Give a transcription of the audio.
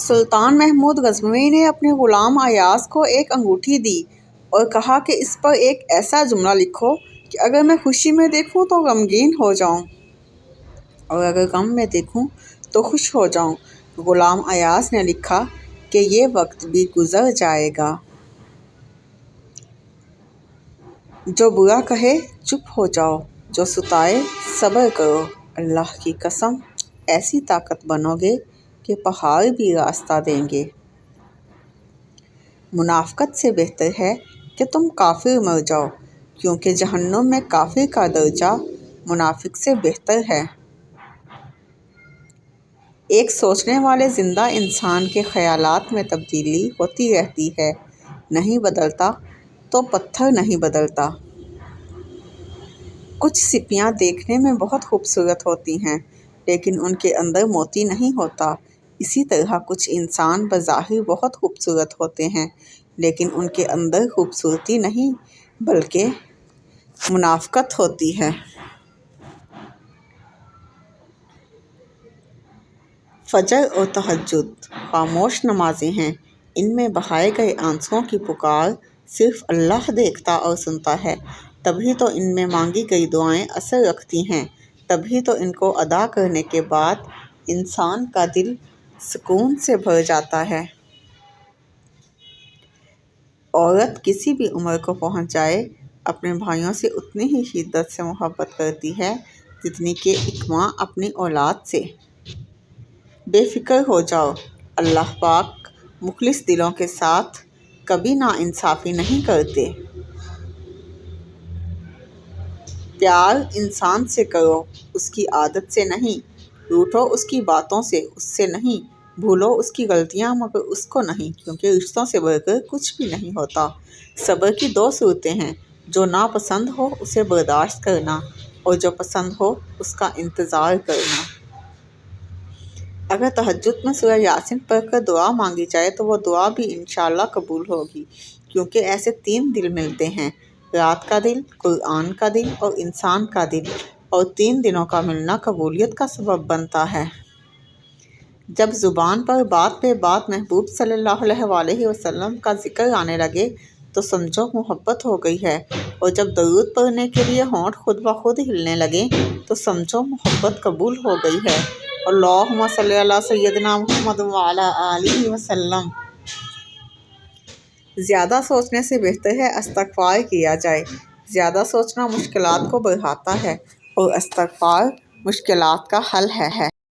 سلطان محمود غزنوی نے اپنے غلام ایاز کو ایک انگوٹھی دی اور کہا کہ اس پر ایک ایسا جملہ لکھو کہ اگر میں خوشی میں دیکھوں تو غمگین ہو جاؤں اور اگر غم میں دیکھوں تو خوش ہو جاؤں۔ غلام ایاز نے لکھا کہ یہ وقت بھی گزر جائے گا، جو برا کہے چپ ہو جاؤ، جو ستائے صبر کرو، اللہ کی قسم ایسی طاقت بنو گے کہ پہاڑ بھی راستہ دیں گے۔ منافقت سے بہتر ہے کہ تم کافر مر جاؤ، کیونکہ جہنم میں کافر کا درجہ منافق سے بہتر ہے۔ ایک سوچنے والے زندہ انسان کے خیالات میں تبدیلی ہوتی رہتی ہے، نہیں بدلتا تو پتھر نہیں بدلتا۔ کچھ سیپیاں دیکھنے میں بہت خوبصورت ہوتی ہیں لیکن ان کے اندر موتی نہیں ہوتا۔ اسی طرح کچھ انسان بظاہر بہت خوبصورت ہوتے ہیں لیکن ان کے اندر خوبصورتی نہیں بلکہ منافقت ہوتی ہے۔ فجر اور تہجد خاموش نمازیں ہیں، ان میں بہائے گئے آنسوؤں کی پکار صرف اللہ دیکھتا اور سنتا ہے۔ تبھی تو ان میں مانگی گئی دعائیں اثر رکھتی ہیں، تبھی تو ان کو ادا کرنے کے بعد انسان کا دل سکون سے بھر جاتا ہے۔ عورت کسی بھی عمر کو پہنچ جائے اپنے بھائیوں سے اتنی ہی شدت سے محبت کرتی ہے جتنی کہ ایک ماں اپنی اولاد سے۔ بے فکر ہو جاؤ، اللہ پاک مخلص دلوں کے ساتھ کبھی ناانصافی نہیں کرتے۔ پیار انسان سے کرو، اس کی عادت سے نہیں۔ روٹھو اس کی باتوں سے، اس سے نہیں۔ بھولو اس کی غلطیاں مگر اس کو نہیں، کیونکہ رشتوں سے بڑھ کر کچھ بھی نہیں ہوتا۔ صبر کی دو صورتیں ہیں، جو ناپسند ہو اسے برداشت کرنا اور جو پسند ہو اس کا انتظار کرنا۔ اگر تہجد میں سورہ یاسین پڑھ کر دعا مانگی جائے تو وہ دعا بھی انشاءاللہ قبول ہوگی، کیونکہ ایسے تین دل ملتے ہیں، رات کا دل، قرآن کا دل اور انسان کا دل، اور تین دلوں کا ملنا قبولیت کا سبب بنتا ہے۔ جب زبان پر بات بے بات محبوب صلی اللہ علیہ وآلہ وسلم کا ذکر آنے لگے تو سمجھو محبت ہو گئی ہے، اور جب درود پڑھنے کے لیے ہونٹ خود بخود ہلنے لگیں تو سمجھو محبت قبول ہو گئی ہے۔ اللہم صلی علی سیدنا محمد وعلی آلہ وسلم۔ زیادہ سوچنے سے بہتر ہے استغفار کیا جائے۔ زیادہ سوچنا مشکلات کو بڑھاتا ہے اور استغفار مشکلات کا حل ہے۔